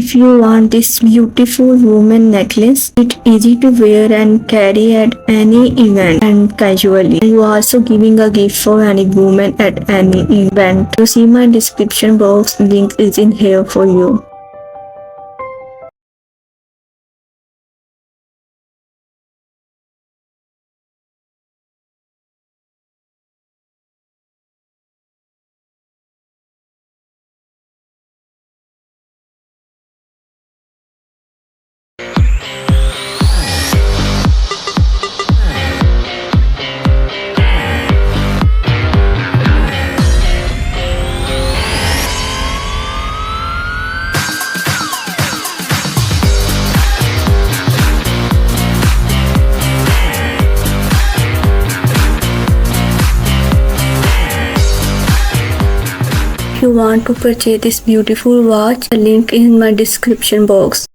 If you want this beautiful woman necklace, it's easy to wear and carry at any event and casually. You are also giving a gift for any woman at any event. So see my description box, link is in here for you. If you want to purchase this beautiful watch, the link is in my description box.